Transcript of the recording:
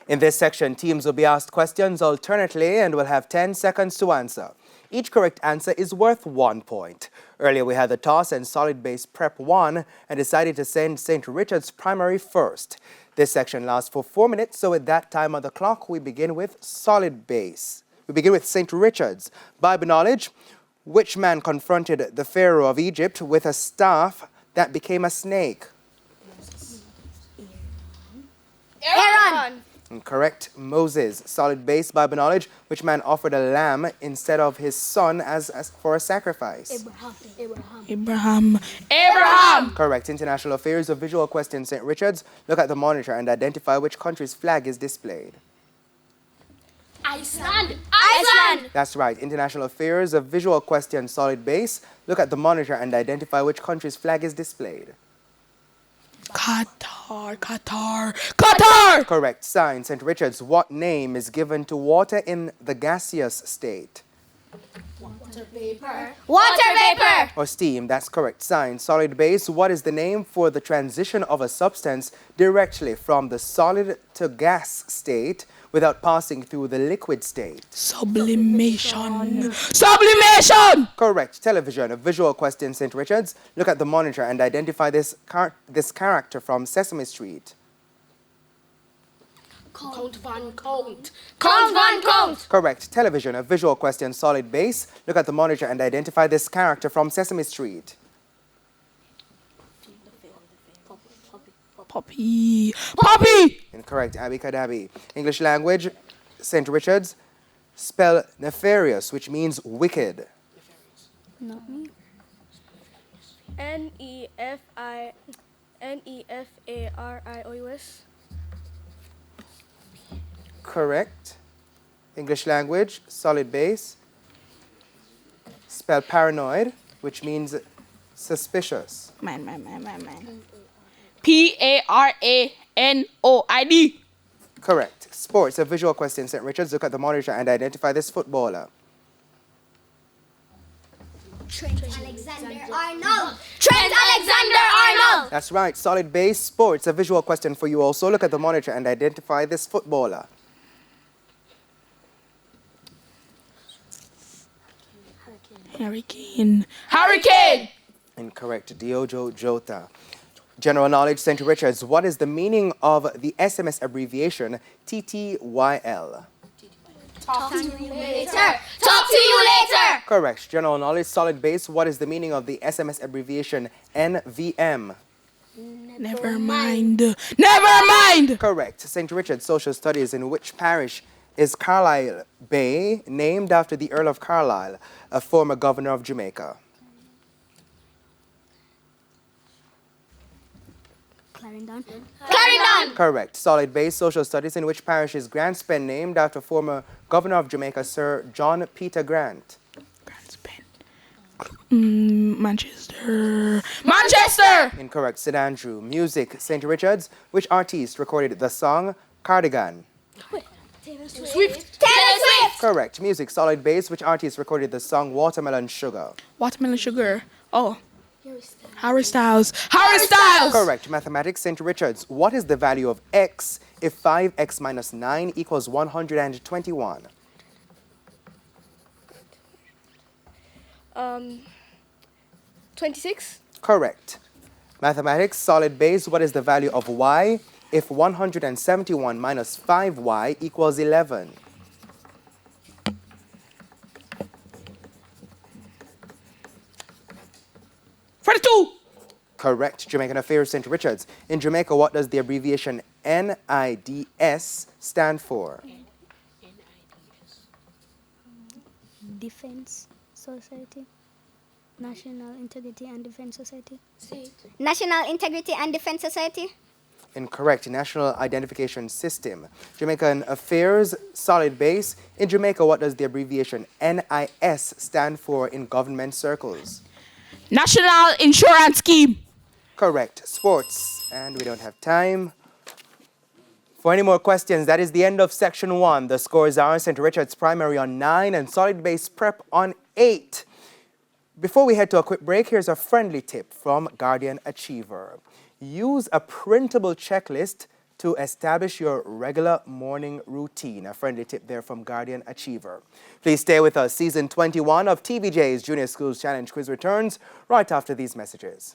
In this section, teams will be asked questions alternately and will have 10 seconds to answer. Each correct answer is worth 1 point. Earlier we had the toss and solid base prep 1 and decided to send St. Richard's Primary first. This section lasts for 4 minutes, so at that time on the clock we begin with solid base. We begin with St. Richard's. Bible knowledge: which man confronted the Pharaoh of Egypt with a staff that became a snake? Aaron. Correct. Moses. Solid base. Bible knowledge: which man offered a lamb instead of his son as for a sacrifice? Abraham. Correct. International affairs. A visual question. St. Richard's. Look at the monitor and identify which country's flag is displayed. Iceland. That's right. International affairs. A visual question. Solid base. Look at the monitor and identify which country's flag is displayed. Qatar. Correct. Science. St. Richard's. What name is given to water in the gaseous state? Water vapor. Or steam. That's correct. Science. Solid base. What is the name for the transition of a substance directly from the solid to gas state without passing through the liquid state? Sublimation. Correct. Television. A visual question. St. Richard's. Look at the monitor and identify this character from Sesame Street. Count Van Count. Correct. Television. A visual question. Solid base. Look at the monitor and identify this character from Sesame Street. Poppy. Incorrect. Abby Kadabi. English language. St. Richard's. Spell nefarious, which means wicked. Not me. Nefarious. Correct. English language. Solid base. Spell paranoid, which means suspicious. Man. Paranoid. Correct. Sports. A visual question. St. Richard's. Look at the monitor and identify this footballer. Trent Alexander Arnold. That's right. Solid base. Sports. A visual question for you also. Look at the monitor and identify this footballer. Hurricane. Incorrect. Diogo Jota. General knowledge. St. Richard's. What is the meaning of the SMS abbreviation TTYL? Talk to you later. Correct. General knowledge. Solid base. What is the meaning of the SMS abbreviation NVM? Never mind. Correct. St. Richard's. Social studies. In which parish is Carlisle Bay named after the Earl of Carlisle, a former governor of Jamaica? Clarendon. Correct. Solid base. Social studies. In which parish is Grants Pen named after former governor of Jamaica, Sir John Peter Grant? Manchester. Incorrect. St. Andrew. Music. St. Richard's. Which artist recorded the song Cardigan? Taylor Swift. Correct. Music. Solid base. Which artist recorded the song Watermelon Sugar? Oh. Harry Styles. Correct. Mathematics. St. Richard's. What is the value of x if 5x minus 9 equals 121? 26. Correct. Mathematics. Solid base. What is the value of y if 171 minus 5y equals 11? 42. Correct. Jamaican affairs. St. Richard's. In Jamaica, what does the abbreviation NIDS stand for? Defense Society. National Integrity and Defense Society. National Integrity and Defense Society. Incorrect. National Identification System. Jamaican affairs. Solid base. In Jamaica, what does the abbreviation NIS stand for in government circles? National Insurance Scheme. Correct. Sports. And we don't have time for any more questions. That is the end of section 1. The scores are St. Richard's Primary on 9 and solid base prep on 8. Before we head to a quick break, here's a friendly tip from Guardian Achiever. Use a printable checklist to establish your regular morning routine. A friendly tip there from Guardian Achiever. Please stay with us. Season 21 of TVJ's Junior Schools Challenge Quiz returns right after these messages.